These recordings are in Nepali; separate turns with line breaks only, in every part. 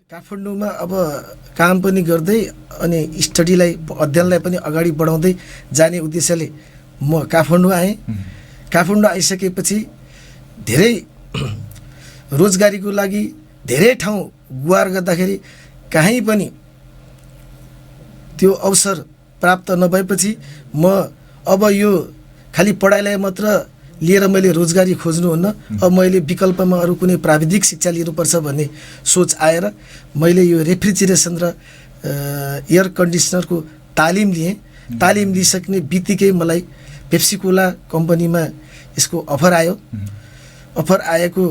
काठमाडौँमा अब काम पनि गर्दै अनि स्टडीलाई अध्ययनलाई पनि अगाडि बढाउँदै जाने उद्देश्यले म काठमाडौँ आएँ। काठमाडौँ आइसकेपछि धेरै रोजगारीको लागि धेरै ठाउँ गुहार गर्दाखेरि कहीँ पनि त्यो अवसर प्राप्त नभएपछि म अब यो खालि पढाइलाई मात्र लिएर मैले रोजगारी खोज्नुहुन्न, अब मैले विकल्पमा अरू कुनै प्राविधिक शिक्षा लिनुपर्छ भन्ने सोच आएर मैले यो रेफ्रिजरेसन र एयर कन्डिसनरको तालिम लिएँ। तालिम लिइसक्ने बित्तिकै मलाई पेप्सी कोला कम्पनीमा यसको अफर आयो। अफर आएको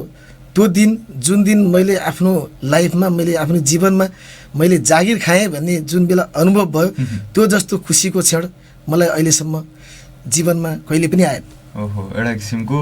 त्यो दिन जुन दिन मैले आफ्नो लाइफमा मैले आफ्नो जीवनमा मैले जागिर खाएँ भन्ने जुन बेला अनुभव भयो त्यो जस्तो खुसीको क्षण मलाई अहिलेसम्म जीवनमा कहिले पनि आएन।
ओहो, एउटा किसिमको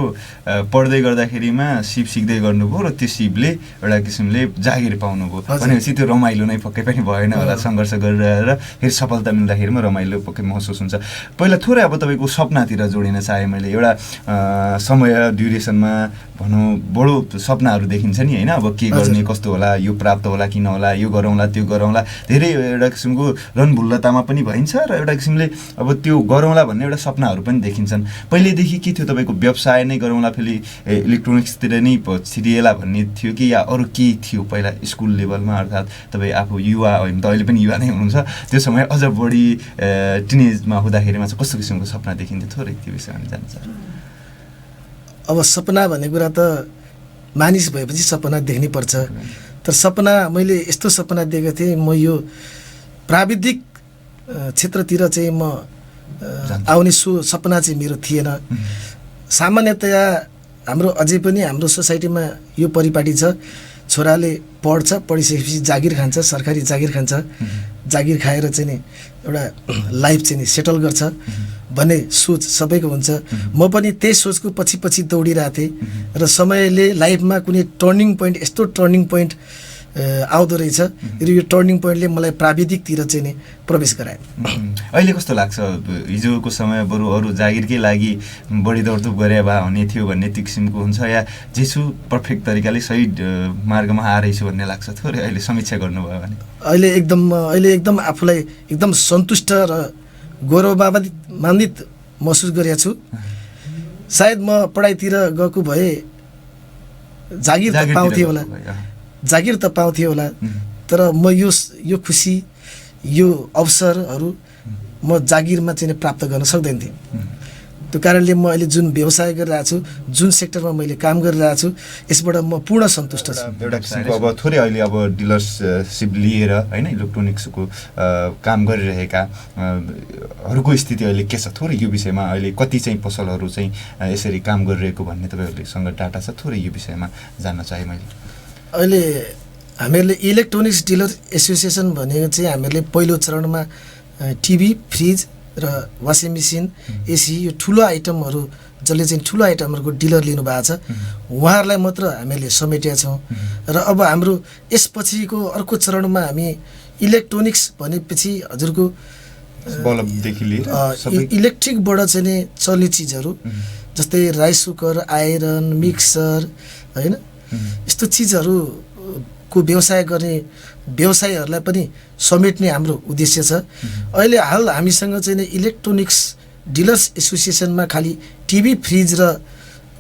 पढ्दै गर्दाखेरिमा सिप सिक्दै गर्नुभयो र त्यो सिपले एउटा किसिमले जागिर पाउनुभयो भनेपछि त्यो रमाइलो नै पक्कै पनि भएन होला। सङ्घर्ष गरिरहेर फेरि सफलता मिल्दाखेरिमा रमाइलो पक्कै महसुस हुन्छ। पहिला थोरै अब तपाईँको सपनातिर जोडिन चाहेँ मैले। एउटा समय ड्युरेसनमा भनौँ बडो सपनाहरू देखिन्छ नि होइन, अब के गर्ने कस्तो होला, यो प्राप्त होला कि नहोला, यो गरौँला त्यो गरौँला, धेरै एउटा किसिमको रनभुल्लतामा पनि भइन्छ र एउटा किसिमले अब त्यो गरौँला भन्ने एउटा सपनाहरू पनि देखिन्छन्। पहिलेदेखि के थियो तपाईँको व्यवसाय नै गरौँला फेरि इलेक्ट्रोनिक्सतिर नै छिरिएला भन्ने थियो कि या अरू के थियो पहिला स्कुल लेभलमा? अर्थात् तपाईँ आफू युवा होइन त, अहिले पनि युवा नै हुनुहुन्छ, त्यो समय अझ बढी टिनेजमा हुँदाखेरिमा चाहिँ कस्तो किसिमको सपना देखिन्थ्यो? थोरै त्यो विषयमा जान्न चाहन्छु।
अब सपना भन्ने कुरा त मानिस भएपछि सपना देख्नै पर्छ। तर सपना मैले यस्तो सपना देखेको थिएँ, म यो प्राविधिक क्षेत्रतिर चाहिँ म आउने सपना चाहिँ मेरो थिएन। सामान्यतया हाम्रो अझै पनि हाम्रो सोसाइटीमा यो परिपाटी छ, छोराले पढ्छ, पढिसकेपछि जागिर खान्छ, सरकारी जागिर खान्छ, जागिर खाएर चाहिँ नि एउटा लाइफ चाहिँ नि सेटल गर्छ भन्ने सोच सबैको हुन्छ। म पनि त्यही सोचको पछि पछि दौडिरहेको थिएँ र समयले लाइफमा कुनै टर्निङ पोइन्ट, यस्तो टर्निङ पोइन्ट आउँदो रहेछ र यो टर्निङ पोइन्टले मलाई प्राविधिकतिर चाहिँ नि प्रवेश गरायो।
अहिले कस्तो लाग्छ? हिजोको समय बरु अरू जागिरकै लागि बढी दौडधुप गरे भए हुने थियो भन्ने त्यो किसिमको हुन्छ, या जेसु पर्फेक्ट तरिकाले सही मार्गमा आएछु भन्ने लाग्छ? थोरै अहिले समीक्षा गर्नुभयो भने।
अहिले एकदम आफूलाई एकदम सन्तुष्ट र गौरवान्वित महसुस गरेको छु। सायद म पढाइतिर गएको भए जागिर त पाउँथेँ होला, तर म यो खुसी, यो अवसरहरू म जागिरमा चाहिँ प्राप्त गर्न सक्दैन थिएँ। त्यो कारणले म अहिले जुन व्यवसाय गरिरहेको छु, जुन सेक्टरमा मैले काम गरिरहेको छु, यसबाट म पूर्ण सन्तुष्ट छु।
एउटा किसिमको अब थोरै अहिले अब डिलरसिप लिएर होइन इलेक्ट्रोनिक्सको काम गरिरहेकाहरूको स्थिति अहिले के छ? थोरै यो विषयमा अहिले कति चाहिँ पसलहरू चाहिँ यसरी काम गरिरहेको भन्ने तपाईँहरूसँग डाटा छ? थोरै यो विषयमा जान्न चाहेँ मैले। अहिले
हामीहरूले इलेक्ट्रोनिक्स डिलर एसोसिएसन भनेको चाहिँ हामीहरूले पहिलो चरणमा टिभी, फ्रिज र वासिङ मेसिन, एसी, यो ठुलो आइटमहरू जसले चाहिँ ठुलो आइटमहरूको डिलर लिनुभएको छ उहाँहरूलाई मात्र हामीले समेटेका छौँ। र अब हाम्रो यसपछिको अर्को चरणमा हामी इलेक्ट्रोनिक्स भनेपछि हजुरको
बल्बदेखि लिएर
इलेक्ट्रिकबाट चाहिँ नि चल्ने चिजहरू जस्तै राइस कुकर, आइरन, मिक्सर होइन, यस्तो चिजहरूको व्यवसाय गर्ने व्यवसायीहरूलाई पनि समेट्ने हाम्रो उद्देश्य छ। अहिले हाल हामीसँग चाहिँ नि इलेक्ट्रोनिक्स डिलर्स एसोसिएसनमा खालि टिभी, फ्रिज र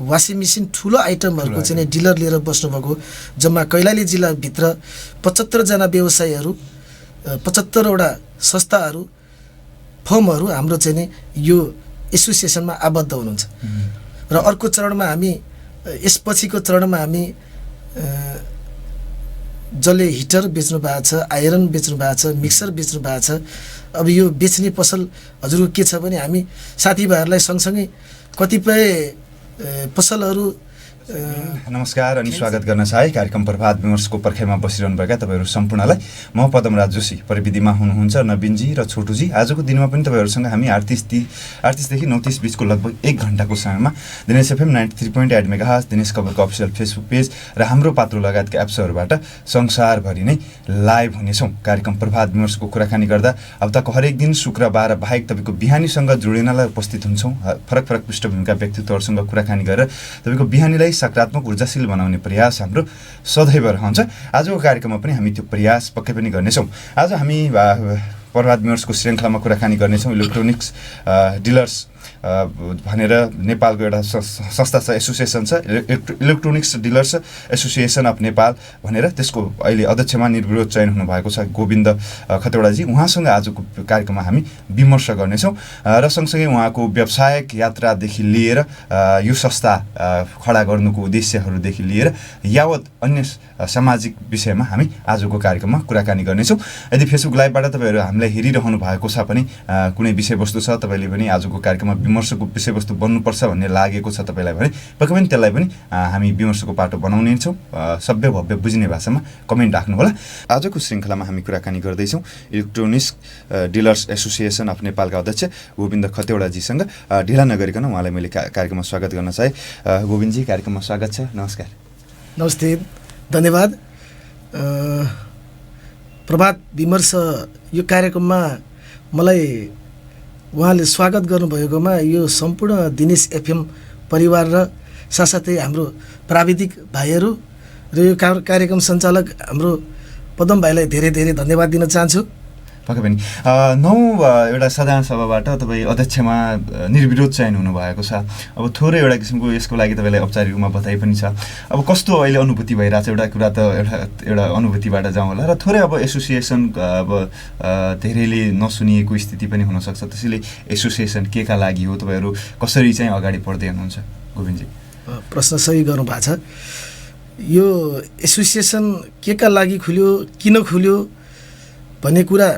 वासिङ मेसिन ठुलो आइटमहरूको चाहिँ नि डिलर लिएर बस्नुभएको जम्मा कैलाली जिल्लाभित्र 75 जना व्यवसायीहरू, 75वटा संस्थाहरू, फर्महरू हाम्रो चाहिँ नि यो एसोसिएसनमा आबद्ध हुनुहुन्छ। र अर्को चरणमा हामी, यसपछिको चरणमा हामी जसले हिटर बेच्नु भएको छ, आइरन बेच्नु भएको छ, मिक्सर बेच्नु भएको छ, अब यो बेच्ने पसल हजुरको के छ भने हामी साथीभाइहरूलाई सँगसँगै कतिपय पसलहरू।
नमस्कार अनि स्वागत गर्न चाहे कार्यक्रम प्रभात विमर्शको पर्खाइमा बसिरहनुभएका तपाईँहरू सम्पूर्णलाई। म पदमराज जोशी, प्रविधिमा हुनुहुन्छ नवीनजी र छोटुजी। आजको दिनमा पनि तपाईँहरूसँग हामी 38देखि 39 बिचको लगभग 1 घण्टाको समयमा दिनेश एफएम 93.8 मेगाहर्ज, दिनेश खबरको अफिसियल फेसबुक पेज र हाम्रो पात्रो लगायतका एप्सहरूबाट संसारभरि नै लाइभ हुनेछौँ। कार्यक्रम प्रभात विमर्शको कुराकानी गर्दा हप्ताको हरेक दिन शुक्रबार बाहेक तपाईँको बिहानीसँग जोडिनलाई उपस्थित हुन्छौँ। फरक फरक पृष्ठभूमिका व्यक्तित्वहरूसँग कुराकानी गरेर तपाईँको बिहानीलाई सकारात्मक ऊर्जाशील बनाउने प्रयास हाम्रो सदैव रहन्छ। आजको कार्यक्रममा पनि हामी त्यो प्रयास पक्कै पनि गर्नेछौँ। आज हामी प्रभात विमर्शको श्रृङ्खलामा कुराकानी गर्नेछौँ इलेक्ट्रोनिक्स डिलर्स भनेर नेपालको एउटा संस्था छ, एसोसिएसन छ, electronics dealers association of Nepal भनेर। त्यसको अहिले अध्यक्षमा निर्विरोध चयन हुनुभएको छ गोविन्द खतिवडाजी। उहाँसँग आजको कार्यक्रममा हामी विमर्श गर्नेछौँ र सँगसँगै उहाँको व्यावसायिक यात्रादेखि लिएर यो संस्था खडा गर्नुको उद्देश्यहरूदेखि लिएर यावत अन्य सामाजिक विषयमा हामी आजको कार्यक्रममा कुराकानी गर्नेछौँ। यदि फेसबुक लाइभबाट तपाईँहरू हामीलाई हेरिरहनु भएको छ भने कुनै विषयवस्तु छ, तपाईँले पनि आजको कार्यक्रममा विमर्शको विषयवस्तु बन्नुपर्छ भन्ने लागेको छ तपाईँलाई भने पक्कै पनि त्यसलाई पनि हामी विमर्शको पाटो बनाउने छौँ। सभ्य भव्य बुझ्ने भाषामा कमेन्ट राख्नुहोला। आजको श्रृङ्खलामा हामी कुराकानी गर्दैछौँ इलेक्ट्रोनिक्स डिलर्स एसोसिएसन अफ नेपालका अध्यक्ष गोविन्द खतिवडाजीसँग। ढिला नगरिकन उहाँलाई मैले कार्यक्रममा स्वागत गर्न चाहे। गोविन्दजी, कार्यक्रममा स्वागत छ। नमस्कार।
नमस्ते, धन्यवाद। प्रभात विमर्श यो कार्यक्रममा मलाई उहाँले स्वागत गर्नुभएकोमा यो सम्पूर्ण दिनेश एफएम परिवार र साथसाथै हाम्रो प्राविधिक भाइहरू र यो कार्यक्रम सञ्चालक हाम्रो पदम भाइलाई धेरै धेरै धन्यवाद दिन चाहन्छु।
पक्कै पनि एउटा साधारण सभाबाट तपाईँ अध्यक्षमा निर्विरोध चयन हुनुभएको छ। अब थोरै एउटा किसिमको यसको लागि तपाईँलाई औपचारिक रूपमा बधाई पनि छ। अब कस्तो अहिले अनुभूति भइरहेछ, एउटा कुरा त एउटा अनुभूतिबाट जाउँ होला र थोरै अब एसोसिएसन अब धेरैले नसुनिएको स्थिति पनि हुनसक्छ। त्यसैले एसोसिएसन के का लागि हो, तपाईँहरू कसरी चाहिँ अगाडि बढ्दै हुनुहुन्छ? गोविन्दजी,
प्रश्न सही गर्नुभएको छ। यो एसोसिएसन के का लागि खुल्यो, किन खुल्यो भन्ने कुरा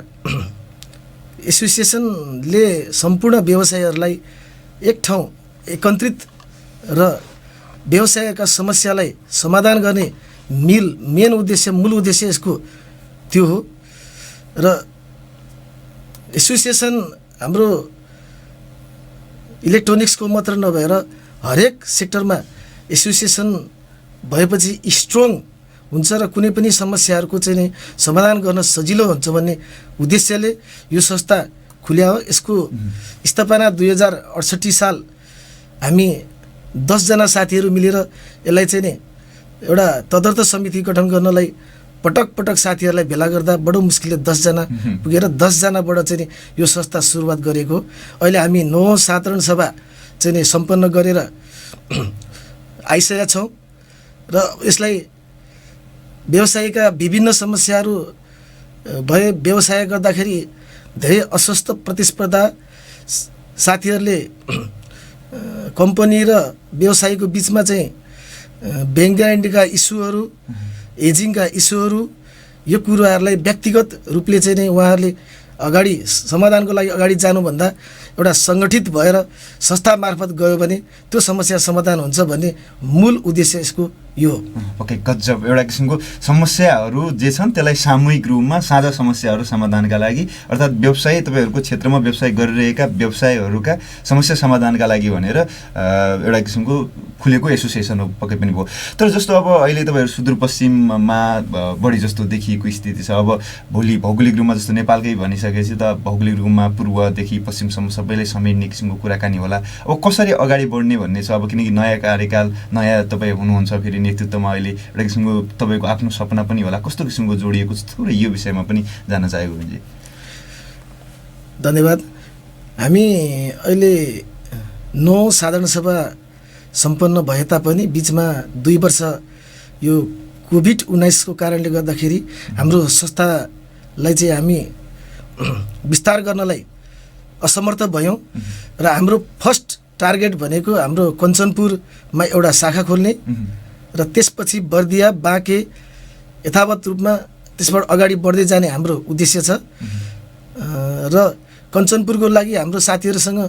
एसोसिएसनले सम्पूर्ण व्यवसायीहरूलाई एक ठाउँ एकत्रित र व्यवसायका समस्यालाई समाधान गर्ने मेन उद्देश्य, मूल उद्देश्य यसको त्यो हो। र एसोसिएसन हाम्रो इलेक्ट्रोनिक्सको मात्र नभएर हरेक सेक्टरमा एसोसिएसन भएपछि स्ट्रङ हुन्छ र कुनै पनि समस्याहरूको चाहिँ नि समाधान गर्न सजिलो हुन्छ भन्ने उद्देश्यले यो संस्था खुल्या हो। यसको स्थापना 2068 साल हामी 10 जना साथीहरू मिलेर यसलाई चाहिँ नि एउटा तदर्थ समिति गठन गर्नलाई पटक साथीहरूलाई भेला गर्दा बडो मुस्किलले 10 जना पुगेर 10 जनाबाट चाहिँ नि यो संस्था सुरुवात गरेको। अहिले हामी 9 साधारण सभा चाहिँ नि सम्पन्न गरेर आइसकेका छौँ र यसलाई व्यवसायका विभिन्न समस्याहरू भए व्यवसाय गर्दाखेरि धेरै अस्वस्थ प्रतिस्पर्धा, साथीहरूले कम्पनी र व्यवसायको बिचमा चाहिँ ब्याङ्क ग्यारेन्टीका इस्युहरू, एजिङका इस्युहरू, यो कुराहरूलाई व्यक्तिगत रूपले चाहिँ नै उहाँहरूले अगाडि समाधानको लागि अगाडि जानुभन्दा एउटा सङ्गठित भएर संस्था मार्फत गयो भने त्यो समस्या समाधान हुन्छ भन्ने मूल उद्देश्य यसको यो हो।
पक्कै गजब। एउटा किसिमको समस्याहरू जे छन् त्यसलाई सामूहिक रूपमा साझा समस्याहरू समाधानका लागि, अर्थात् व्यवसाय तपाईँहरूको क्षेत्रमा व्यवसाय गरिरहेका व्यवसायहरूका समस्या समाधानका लागि भनेर एउटा किसिमको खुलेको एसोसिएसन हो, पक्कै पनि भयो। तर जस्तो अब अहिले तपाईँहरू सुदूरपश्चिममा बढी जस्तो देखिएको स्थिति छ। अब भोलि भौगोलिक रूपमा जस्तो नेपालकै भनिसकेपछि त भौगोलिक रूपमा पूर्वदेखि पश्चिमसम्म सबैलाई समेट्ने किसिमको कुराकानी होला। अब कसरी अगाडि बढ्ने भन्ने छ। अब किनकि नयाँ कार्यकाल, नयाँ तपाईँ हुनुहुन्छ, फेरि नेतृत्वमा अहिले एउटा किसिमको तपाईँको आफ्नो सपना पनि होला, कस्तो किसिमको जोडिएको छ थोरै यो विषयमा पनि जान्न चाहेको हुन्छ।
धन्यवाद। हामी अहिले 9 साधारण सभा सम्पन्न भए तापनि बिचमा 2 वर्ष यो कोभिड-19 को कारणले गर्दाखेरि हाम्रो संस्थालाई चाहिँ हामी विस्तार गर्नलाई असमर्थ भयौँ र हाम्रो फर्स्ट टार्गेट भनेको हाम्रो कञ्चनपुरमा एउटा शाखा खोल्ने र त्यसपछि बर्दिया, बाँके यथावत रूपमा त्यसबाट अगाडि बढ्दै जाने हाम्रो उद्देश्य छ। र कञ्चनपुरको लागि हाम्रो साथीहरूसँग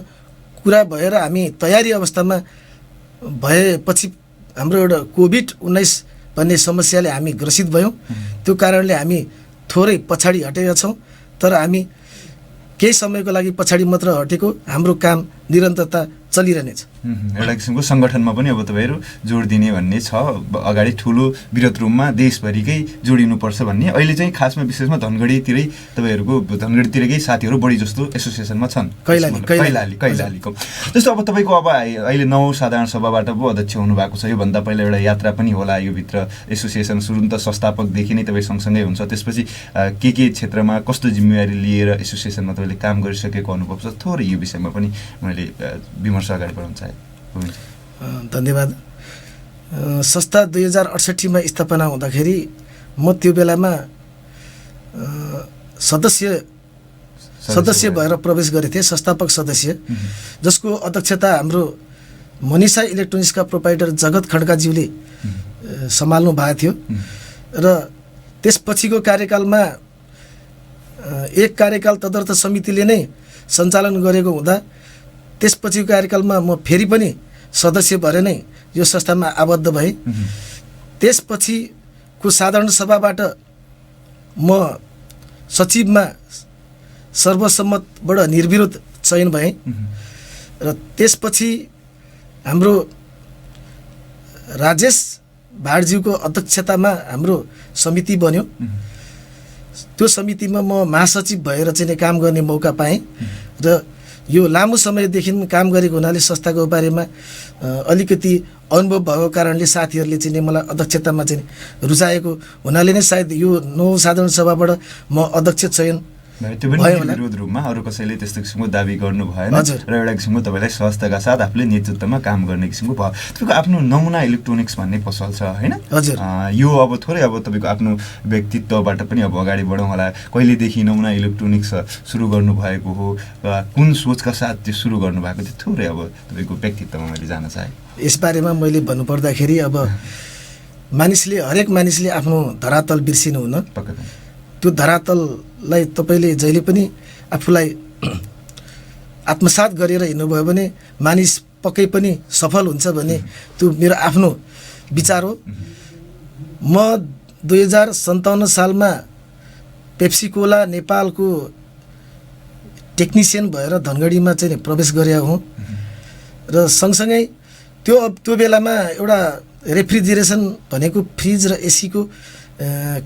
कुरा भएर हामी तयारी अवस्थामा भएपछि हाम्रो एउटा कोभिड-19 भन्ने समस्याले हामी ग्रसित भयौँ। त्यो कारणले हामी थोरै पछाडि हटेका छौँ, तर हामी केही समयको लागि पछाडि मात्र हटेको, हाम्रो काम निरन्तरता चलिरहनेछ।
एउटा किसिमको सङ्गठनमा पनि अब तपाईँहरू जोड दिने भन्ने छ, अगाडि ठुलो वृहत रूपमा देशभरिकै जोडिनुपर्छ भन्ने। अहिले चाहिँ खासमा विशेषमा धनगढीतिरै तपाईँहरूको धनगढीतिरकै साथीहरू बढी जस्तो एसोसिएसनमा छन्। कैलालीको जस्तो अब तपाईँको अब अहिले 9 साधारण सभाबाट पो अध्यक्ष हुनुभएको छ। योभन्दा पहिला एउटा यात्रा पनि होला योभित्र एसोसिएसन सुरु त संस्थापकदेखि नै तपाईँ सँगसँगै हुन्छ, त्यसपछि के क्षेत्रमा कस्तो जिम्मेवारी लिएर एसोसिएसनमा तपाईँले काम गरिसकेको अनुभव छ, थोरै यो विषयमा पनि मैले विमर्श अगाडि बढाउन चाहे।
धन्यवाद। संस्था 2068 मा स्थापना हुँदाखेरि म त्यो बेलामा सदस्य भएर प्रवेश गरेको थिएँ, संस्थापक सदस्य, जसको अध्यक्षता हाम्रो मनिषा इलेक्ट्रोनिक्सका प्रोपाइटर जगत खड्काज्यूले सम्हाल्नु भएको थियो। र त्यसपछिको कार्यकालमा एक कार्यकाल तदर्थ समितिले नै सञ्चालन गरेको हुँदा त्यसपछिको कार्यकालमा म फेरि पनि सदस्य भएर नै यो संस्थामा आबद्ध भएँ। त्यसपछिको साधारण सभाबाट म सचिवमा सर्वसम्मतबाट निर्विरोध चयन भएँ र त्यसपछि हाम्रो राजेश भाडज्यूको अध्यक्षतामा हाम्रो समिति बन्यो। त्यो समितिमा म महासचिव भएर चाहिँ काम गर्ने मौका पाएँ र यो लामो समयदेखि काम गरेको हुनाले संस्थाको बारेमा अलिकति अनुभव भएको कारणले साथीहरूले चाहिँ मलाई अध्यक्षतामा चाहिँ रुचाएको हुनाले नै सायद यो 9 साधारण सभाबाट म अध्यक्ष चयन
त्यो पनि विरोध रूपमा अरू कसैले त्यस्तो किसिमको दाबी गर्नु भएन र एउटा किसिमको तपाईँलाई सहजताका साथ आफूले नेतृत्वमा काम गर्ने किसिमको भयो। तपाईँको आफ्नो नमुना इलेक्ट्रोनिक्स भन्ने पसल छ होइन?
हजुर।
यो अब थोरै अब तपाईँको आफ्नो व्यक्तित्वबाट पनि अब अगाडि बढौँ होला। कहिलेदेखि नमुना इलेक्ट्रोनिक्स सुरु गर्नुभएको हो, कुन सोचका साथ त्यो सुरु गर्नुभएको थियो, थोरै अब तपाईँको व्यक्तित्वमा मैले जान्न चाहेँ।
यसबारेमा मैले भन्नुपर्दाखेरि अब हरेक मानिसले आफ्नो धरातल बिर्सिनु हुन, त्यो धरातललाई तपाईँले जहिले पनि आफूलाई आत्मसात गरेर हिँड्नुभयो भने मानिस पक्कै पनि सफल हुन्छ भन्ने त्यो मेरो आफ्नो विचार हो। म 2057 सालमा पेप्सी कोला नेपालको टेक्निसियन भएर धनगढीमा चाहिँ प्रवेश गरेको हुँ र सँगसँगै त्यो बेलामा एउटा रेफ्रिजरेसन भनेको फ्रिज र एसीको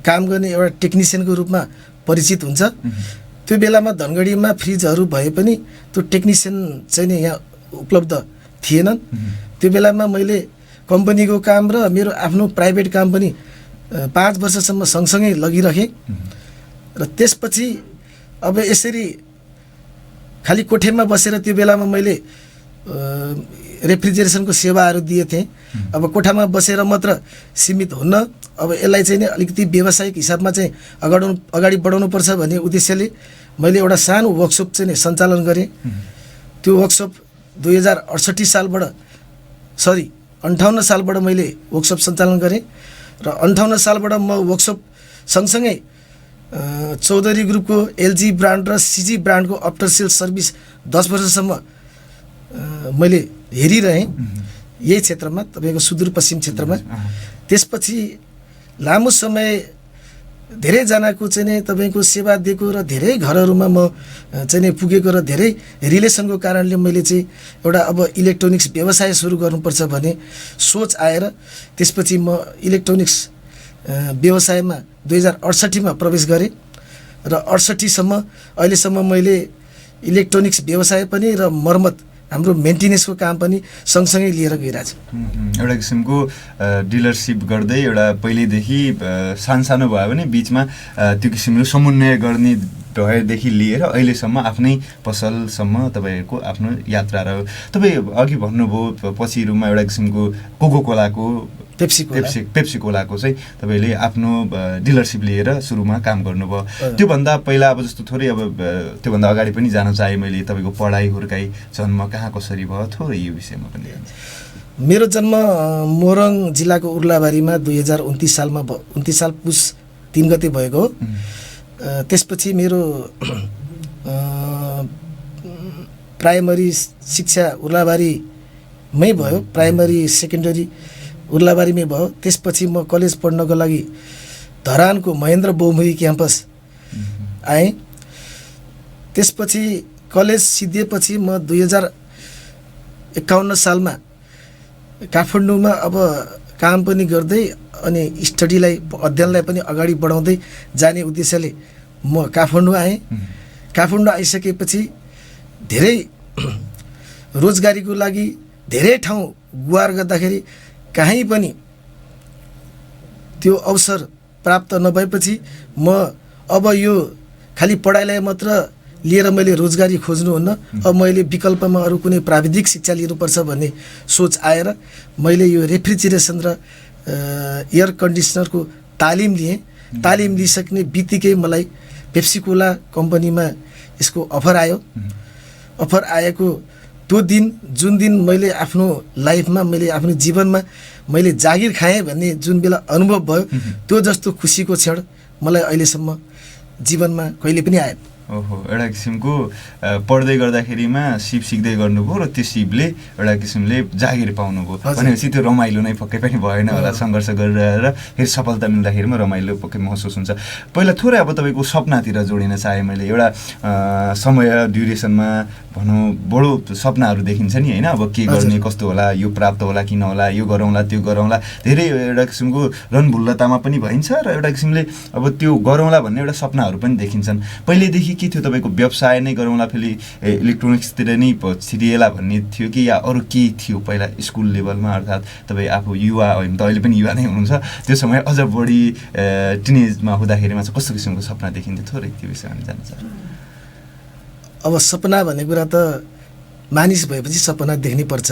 काम गर्ने एउटा टेक्निसियनको रूपमा परिचित हुन्छ। त्यो बेलामा धनगढीमा फ्रिजहरू भए पनि त्यो टेक्निसियन चाहिँ यहाँ उपलब्ध थिएनन्। त्यो बेलामा मैले कम्पनीको काम र मेरो आफ्नो प्राइभेट काम पनि 5 वर्षसम्म सँगसँगै लगिरहेँ र त्यसपछि अब यसरी खाली कोठेमा बसेर त्यो बेलामा मैले रेफ्रिजरेसनको सेवाहरू दिए थिएँ। अब कोठामा बसेर मात्र सीमित हुन्न, अब यसलाई चाहिँ अलिकति व्यावसायिक हिसाबमा चाहिँ अगाडि बढाउनुपर्छ भन्ने उद्देश्यले मैले एउटा सानो वर्कसप चाहिँ सञ्चालन गरेँ। त्यो वर्कसप 2058 सालबाट 58 सालबाट मैले वर्कसप सञ्चालन गरेँ र 58 सालबाट म वर्कसप सँगसँगै चौधरी ग्रुपको एलजी ब्रान्ड र सिजी ब्रान्डको आफ्टर सेल सर्भिस 10 वर्षसम्म मैले हेरिरहेँ यही क्षेत्रमा, तपाईँको सुदूरपश्चिम क्षेत्रमा। त्यसपछि लामो समय धेरैजनाको चाहिँ तपाईँको सेवा दिएको र धेरै घरहरूमा म चाहिँ पुगेको र धेरै रिलेसनको कारणले मैले चाहिँ एउटा अब इलेक्ट्रोनिक्स व्यवसाय सुरु गर्नुपर्छ भन्ने सोच आएर त्यसपछि म इलेक्ट्रोनिक्स व्यवसायमा 2068 मा प्रवेश गरेँ र 68 अहिलेसम्म मैले इलेक्ट्रोनिक्स व्यवसाय पनि र मर्मत हाम्रो मेन्टेनेन्सको काम पनि सँगसँगै लिएर गइरहेको छु।
एउटा किसिमको डिलरसिप गर्दै एउटा पहिल्यैदेखि सानो भए पनि बिचमा त्यो किसिमले समन्वय गर्ने भएदेखि लिएर अहिलेसम्म आफ्नै पसलसम्म तपाईँहरूको आफ्नो यात्रा रह्यो। तपाईँ अघि भन्नुभयो पछिहरूमा एउटा किसिमको कोकाकोलाको पेप्सी कोलाको चाहिँ तपाईँले आफ्नो डिलरसिप लिएर सुरुमा काम गर्नुभयो। त्योभन्दा पहिला अब जस्तो थोरै अब त्योभन्दा अगाडि पनि जान चाहे मैले तपाईँको पढाइ हुर्काइ जन्म कहाँ कसरी भयो थोरै यो विषयमा पनि।
मेरो जन्म मोरङ जिल्लाको उर्लाबारीमा 2029 सालमा 29 साल पुस 3 गते भएको हो। त्यसपछि मेरो प्राइमरी शिक्षा उर्लाबारीमै भयो, प्राइमरी सेकेन्डरी उर्लाबारीमै भयो। त्यसपछि म कलेज पढ्नको लागि धरानको महेन्द्र बहुमुखी क्याम्पस आएँ। त्यसपछि कलेज सिद्धिएपछि म 1951 सालमा काठमाडौँमा अब काम पनि गर्दै अनि स्टडीलाई अध्ययनलाई पनि अगाडि बढाउँदै जाने उद्देश्यले म काठमाडौँ आएँ। काठमाडौँ आइसकेपछि धेरै रोजगारीको लागि धेरै ठाउँ गुहार गर्दाखेरि कहीँ पनि त्यो अवसर प्राप्त नभएपछि म अब यो खालि पढाइलाई मात्र लिएर मैले रोजगारी खोज्नुहुन्न, अब मैले विकल्पमा अरू कुनै प्राविधिक शिक्षा लिनुपर्छ भन्ने सोच आएर मैले यो रेफ्रिजरेसन र एयर कन्डिसनरको तालिम लिएँ। तालिम लिइसक्ने बित्तिकै मलाई पेप्सिकोला कम्पनीमा यसको अफर आयो। अफर आएको त्यो दिन जुन दिन मैले आफ्नो लाइफमा मैले आफ्नो जीवनमा मैले जागिर खाएँ भन्ने जुन बेला अनुभव भयो, त्यो जस्तो खुसीको क्षण मलाई अहिलेसम्म जीवनमा कहिले पनि आएन।
ओहो, एउटा किसिमको पढ्दै गर्दाखेरिमा सिप सिक्दै गर्नुभयो र त्यो सिपले एउटा किसिमले जागिर पाउनुभयो भनेपछि त्यो रमाइलो नै पक्कै पनि भएन होला। सङ्घर्ष गरिरहेर फेरि सफलता मिल्दाखेरिमा रमाइलो पक्कै महसुस हुन्छ। पहिला थोरै अब तपाईँको सपनातिर जोडिन चाहेँ मैले। एउटा समय ड्युरेसनमा भनौँ बडो सपनाहरू देखिन्छ नि होइन, अब के गर्ने, कस्तो होला, यो प्राप्त होला कि नहोला, यो गरौँला त्यो गरौँला, धेरै एउटा किसिमको रनभुल्लतामा पनि भइन्छ र एउटा किसिमले अब त्यो गरौँला भन्ने एउटा सपनाहरू पनि देखिन्छन्। पहिलेदेखि के थियो तपाईँको, व्यवसाय नै गरौँला फेरि इलेक्ट्रोनिक्सतिर नै छिरिएला भन्ने थियो कि या अरू के थियो पहिला स्कुल लेभलमा? अर्थात् तपाईँ आफू युवा होइन त, अहिले पनि युवा नै हुनुहुन्छ, त्यो समय अझ बढी टिनेजमा हुँदाखेरिमा चाहिँ कस्तो किसिमको सपना देखिन्थ्यो, थोरै त्यो विषयमा जान्न चाहन्छु।
अब सपना भन्ने कुरा त मानिस भएपछि सपना देख्नै पर्छ।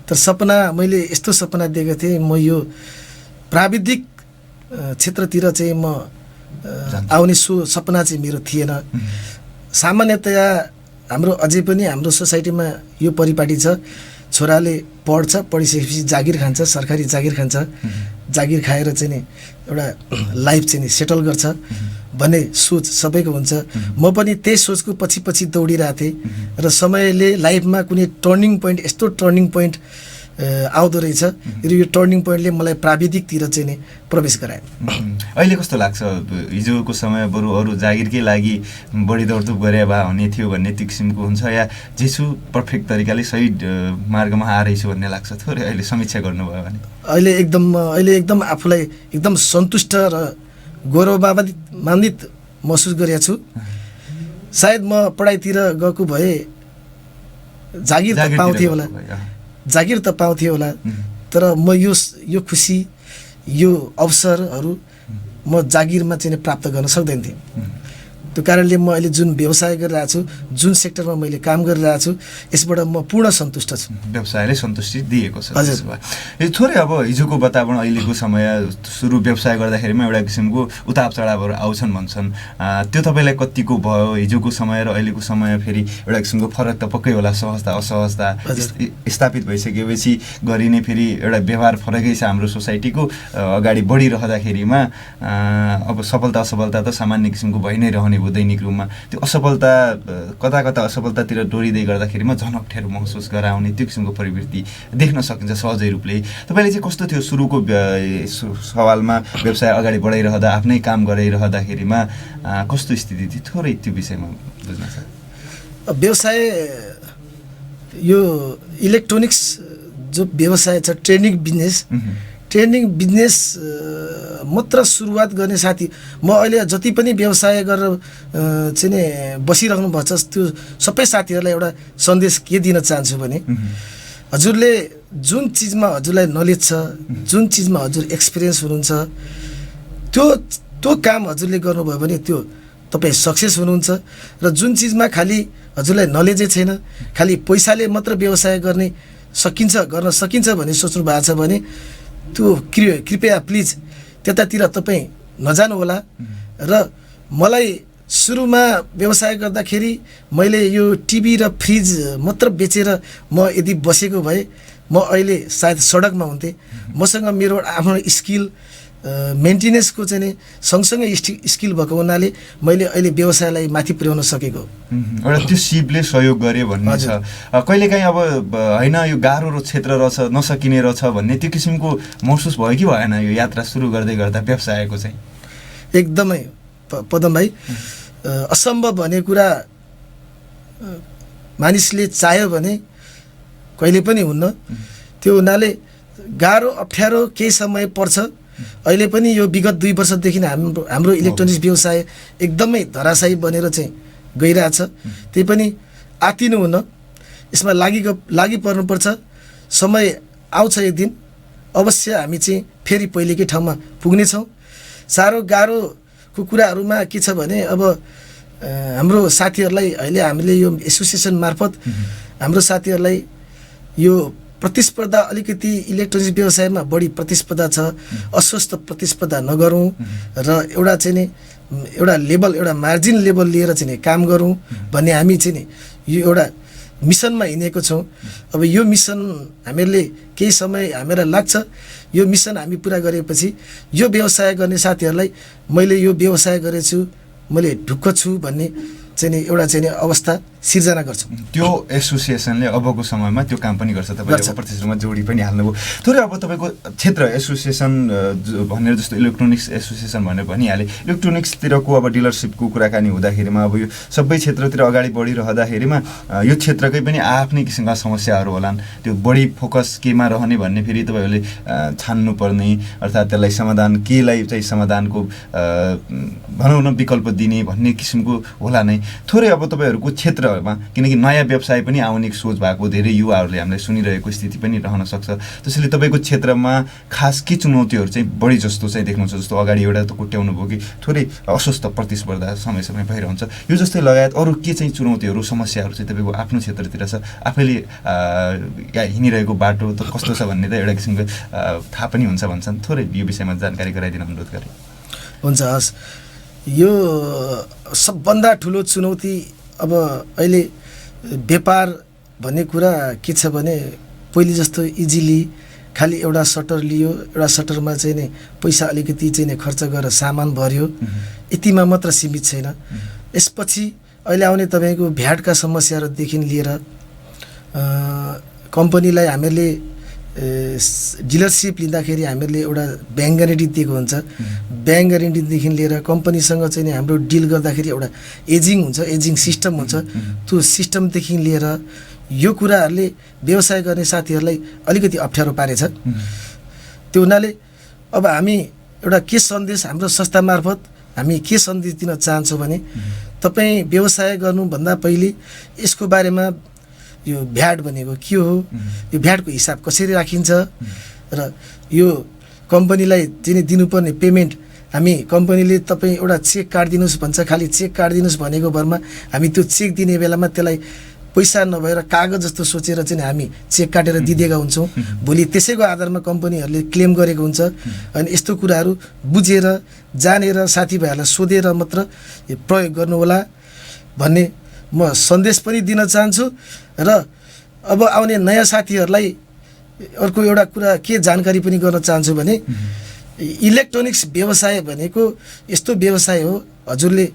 तर सपना मैले यस्तो सपना देखेको थिएँ, म यो प्राविधिक क्षेत्रतिर चाहिँ म आउने सपना चाहिँ मेरो थिएन। सामान्यतया हाम्रो अझै पनि हाम्रो सोसाइटीमा यो परिपाटी छ, छोराले पढ्छ, पढिसकेपछि जागिर खान्छ, सरकारी जागिर खान्छ, जागिर खाएर चाहिँ नि एउटा लाइफ चाहिँ नि सेटल गर्छ भन्ने सोच सबैको हुन्छ। म पनि त्यही सोचको पछि पछि दौडिरहेको थिएँ र समयले लाइफमा कुनै टर्निङ पोइन्ट, यस्तो टर्निङ पोइन्ट आउँदो रहेछ र यो टर्निङ पोइन्टले मलाई प्राविधिकतिर चाहिँ नि प्रवेश गरायो।
अहिले कस्तो लाग्छ, हिजोको समय बरु अरू जागिरकै लागि बढी दौडधुप गरे भए हुने थियो भन्ने त्यो किसिमको हुन्छ, या जेसु पर्फेक्ट तरिकाले सही मार्गमा आएछु भन्ने लाग्छ? थोरै अहिले समीक्षा गर्नुभयो भने। अहिले एकदम आफूलाई एकदम सन्तुष्ट र गौरवान्वित महसुस गरेको छु। सायद म पढाइतिर गएको भए जागिर त पाउँथेँ होला, जागिर त पाउँथेँ होला, तर म यो खुसी, यो अवसरहरू म जागिरमा चाहिँ प्राप्त गर्न सक्दैन थिएँ। त्यो कारणले म अहिले जुन व्यवसाय गरिरहेको छु, जुन सेक्टरमा मैले काम गरिरहेको छु, यसबाट म पूर्ण सन्तुष्ट छु। व्यवसायले सन्तुष्टि दिएको छ। यो थोरै अब हिजोको वातावरण अहिलेको समय सुरु व्यवसाय गर्दाखेरिमा एउटा किसिमको उताप चढावहरू आउँछन् भन्छन्, त्यो तपाईँलाई कतिको भयो? हिजोको समय र अहिलेको समय फेरि एउटा किसिमको फरक त पक्कै होला, सहजता असहजता स्थापित भइसकेपछि गरिने फेरि एउटा व्यवहार फरकै छ हाम्रो सोसाइटीको। अगाडि बढिरहँदाखेरिमा अब सफलता असफलता त सामान्य किसिमको भइ नै रहने दैनिक रूपमा, त्यो असफलता कता कता असफलतातिर डोरिँदै गर्दाखेरिमा झन अप्ठ्यारो महसुस गराउने त्यो किसिमको प्रवृत्ति देख्न सकिन्छ सहजै रूपले। तपाईँले चाहिँ कस्तो थियो सुरुको सवालमा व्यवसाय अगाडि बढाइरहँदा, आफ्नै काम गराइरहँदाखेरिमा कस्तो स्थिति थियो, थोरै त्यो विषयमा बुझ्न चाहन्छु।
व्यवसाय यो इलेक्ट्रोनिक्स जो व्यवसाय छ, ट्रेनिङ बिजनेस मात्र सुरुवात गर्ने साथी, म अहिले जति पनि व्यवसाय गरेर चाहिँ नि बसिरहनु भएको छ, त्यो सबै साथीहरूलाई एउटा सन्देश के दिन चाहन्छु भने, हजुरले जुन चिजमा हजुरलाई नलेज छ, जुन चिजमा हजुर एक्सपिरियन्स हुनुहुन्छ, त्यो काम हजुरले गर्नुभयो भने त्यो तपाईँ सक्सेस हुनुहुन्छ। र जुन चिजमा खालि हजुरलाई नलेजै छैन, खालि पैसाले मात्र व्यवसाय गर्न सकिन्छ भन्ने सोच्नु भएको छ भने त्यो कृपया प्लिज त्यतातिर तपाईँ नजानु होला। र मलाई सुरुमा व्यवसाय गर्दाखेरि मैले यो टिभी र फ्रिज मात्र बेचेर म यदि बसेको भए म अहिले सायद सडकमा हुन्थेँ। मसँग मेरो आफ्नो स्किल मेन्टेनेन्सको चाहिँ नि सँगसँगै स्किल भएको हुनाले मैले अहिले व्यवसायलाई माथि पुर्याउन सकेको।
एउटा त्यो सिपले सहयोग गरे भन्ने छ। कहिलेकाहीँ अब होइन यो गाह्रो क्षेत्र रहेछ, नसकिने रहेछ भन्ने त्यो किसिमको महसुस भयो कि भएन यो यात्रा सुरु गर्दै गर्दा व्यवसायको चाहिँ?
एकदमै पदम भाइ, असम्भव भन्ने कुरा मानिसले चाह्यो भने कहिले पनि हुन्न। त्यो हुनाले गाह्रो अप्ठ्यारो केही समय पर्छ। अहिले पनि यो विगत 2 वर्षदेखि हाम्रो इलेक्ट्रोनिक्स व्यवसाय एकदमै धराशायी बनेर चाहिँ गइरहेछ। त्यही पनि आत्तिनु हुन, यसमा लागि पर्नुपर्छ। समय आउँछ एक दिन अवश्य हामी चाहिँ फेरि पहिलेकै ठाउँमा पुग्नेछौँ। साह्रो गाह्रोको कुराहरूमा के छ भने अब हाम्रो साथीहरूलाई अहिले हामीले यो एसोसिएसन मार्फत हाम्रो साथीहरूलाई यो प्रतिस्पर्धा अलिकति इलेक्ट्रोनिक्स व्यवसायमा बढी प्रतिस्पर्धा छ, अस्वस्थ प्रतिस्पर्धा नगरौँ र एउटा चाहिँ नि एउटा लेभल, एउटा मार्जिन लेभल लिएर चाहिँ नि काम गरौँ भन्ने हामी चाहिँ नि यो एउटा मिसनमा हिँडेको छौँ। अब यो मिसन हामीहरूले केही समय हामीलाई लाग्छ, यो मिसन हामी पुरा गरेपछि यो व्यवसाय गर्ने साथीहरूलाई मैले यो व्यवसाय गरेछु, मैले ढुक्क छु भन्ने चाहिँ नि एउटा चाहिँ नि अवस्था सिर्जना गर्छु।
त्यो एसोसिएसनले अबको समयमा त्यो काम पनि गर्छ। तपाईँले अप्रत्यक्ष रूपमा जोडी पनि हाल्नुभयो। थोरै अब तपाईँको क्षेत्र एसोसिएसन भनेर जस्तो इलेक्ट्रोनिक्स एसोसिएसन भनेर भनिहाले, इलेक्ट्रोनिक्सतिरको अब डिलरसिपको कुराकानी हुँदाखेरिमा अब यो सबै क्षेत्रतिर अगाडि बढिरहँदाखेरिमा यो क्षेत्रकै पनि आफ्नै किसिमका समस्याहरू होलान्। त्यो बढी फोकस केमा रहने भन्ने फेरि तपाईँहरूले छान्नुपर्ने, अर्थात् त्यसलाई समाधान केलाई चाहिँ समाधानको भनौँ न विकल्प दिने भन्ने किसिमको होला नै। थोरै अब तपाईँहरूको क्षेत्रमा, किनकि नयाँ व्यवसाय पनि आउने सोच भएको धेरै युवाहरूले हामीलाई सुनिरहेको स्थिति पनि रहन सक्छ, त्यसैले तपाईँको क्षेत्रमा खास के चुनौतीहरू चाहिँ बढी जस्तो चाहिँ देख्नुहुन्छ? जस्तो अगाडि एउटा त कोट्याउनु भयो कि थोरै अस्वस्थ प्रतिस्पर्धा समय समय भइरहन्छ, यो जस्तै लगायत अरू के चाहिँ चुनौतीहरू समस्याहरू चाहिँ तपाईँको आफ्नो क्षेत्रतिर छ? आफैले हिँडिरहेको बाटो त कस्तो छ भन्ने त एउटा किसिमको थाहा पनि हुन्छ भन्छन्। थोरै यो विषयमा जानकारी गराइदिन अनुरोध गरेँ।
हुन्छ, हस्। यो सबभन्दा ठुलो चुनौती अब अहिले व्यापार भन्ने कुरा के छ भने पहिले जस्तो इजिली खालि एउटा सटर लियो, एउटा सटरमा चाहिँ नि पैसा अलिकति चाहिँ नि खर्च गरेर सामान भर्यो, यतिमा मात्र सीमित छैन। यसपछि अहिले आउने तपाईँको भ्याटका समस्याहरूदेखि लिएर कम्पनीलाई हामीहरूले डिलरसिप लिँदाखेरि हामीहरूले एउटा ब्याङ्क ग्यारेन्टी दिएको हुन्छ। ब्याङ्क ग्यारेन्टीदेखि लिएर कम्पनीसँग चाहिँ नि हाम्रो डिल गर्दाखेरि एउटा एजिङ हुन्छ, एजिङ सिस्टम हुन्छ, त्यो सिस्टमदेखि लिएर यो कुराहरूले व्यवसाय गर्ने साथीहरूलाई अलिकति अप्ठ्यारो पारेछ। त्यो हुनाले अब हामी एउटा के सन्देश हाम्रो संस्था मार्फत हामी के सन्देश दिन चाहन्छौँ भने तपाईँ व्यवसाय गर्नुभन्दा पहिले यसको बारेमा यो भ्याट भनेको के हो, यो भ्याटको हिसाब कसरी राखिन्छ र यो कम्पनीलाई चाहिँ दिनुपर्ने पेमेन्ट हामी कम्पनीले तपाईँ एउटा चेक काटिदिनुहोस् भन्छ, खालि चेक काटिदिनुहोस् भनेको भरमा हामी त्यो चेक दिने बेलामा त्यसलाई पैसा नभएर कागज जस्तो सोचेर चाहिँ हामी चेक काटेर दिदिएका हुन्छौँ। भोलि त्यसैको आधारमा कम्पनीहरूले क्लेम गरेको हुन्छ। अनि यस्तो कुराहरू बुझेर जानेर साथीभाइहरूलाई सोधेर मात्र प्रयोग गर्नुहोला भन्ने म सन्देश पनि दिन चाहन्छु। र अब आउने नयाँ साथीहरूलाई अर्को एउटा कुरा के जानकारी पनि गर्न चाहन्छु भने इलेक्ट्रोनिक्स व्यवसाय भनेको यस्तो व्यवसाय हो, हजुरले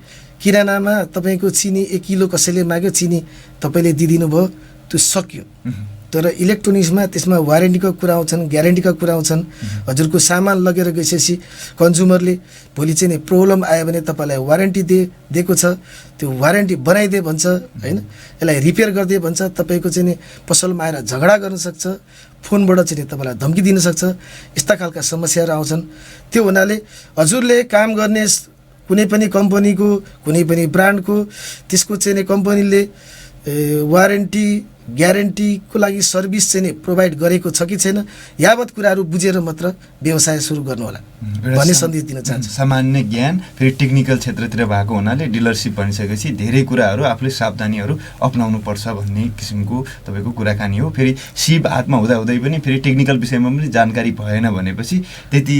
किरानामा तपाईँको चिनी 1 किलो कसैले माग्यो, चिनी तपाईँले दिदिनु भयो, त्यो सक्यो। तर इलेक्ट्रोनिक्समा त्यसमा वारेन्टीको कुरा आउँछन्, ग्यारेन्टीका कुरा आउँछन्। हजुरको सामान लगेर गएपछि कन्ज्युमरले भोलि चाहिँ नि प्रब्लम आयो भने तपाईँलाई वारेन्टी दिएको छ, त्यो वारेन्टी बनाइदिए भन्छ होइन, यसलाई रिपेयर गरिदिए भन्छ। तपाईँको चाहिँ नि पसलमा आएर झगडा गर्न सक्छ, फोनबाट चाहिँ नि तपाईँलाई धम्की दिन सक्छ, यस्ता खालका समस्याहरू आउँछन्। त्यो हुनाले हजुरले काम गर्ने कुनै पनि कम्पनीको, कुनै पनि ब्रान्डको त्यसको चाहिँ नि कम्पनीले वारेन्टी ग्यारेन्टीको लागि सर्भिस चाहिँ नि प्रोभाइड गरेको छ कि छैन, यावत कुराहरू बुझेर मात्र व्यवसाय सुरु गर्नु होला भन्ने सन्देश दिन चाहन्छु।
सामान्य ज्ञान फेरि टेक्निकल क्षेत्रतिर भएको हुनाले डिलरसिप भनिसकेपछि धेरै कुराहरू आफूले सावधानीहरू अपनाउनु पर्छ भन्ने किसिमको तपाईँको कुराकानी हो। फेरि सिप हातमा हुँदाहुँदै पनि फेरि टेक्निकल विषयमा पनि जानकारी भएन भनेपछि त्यति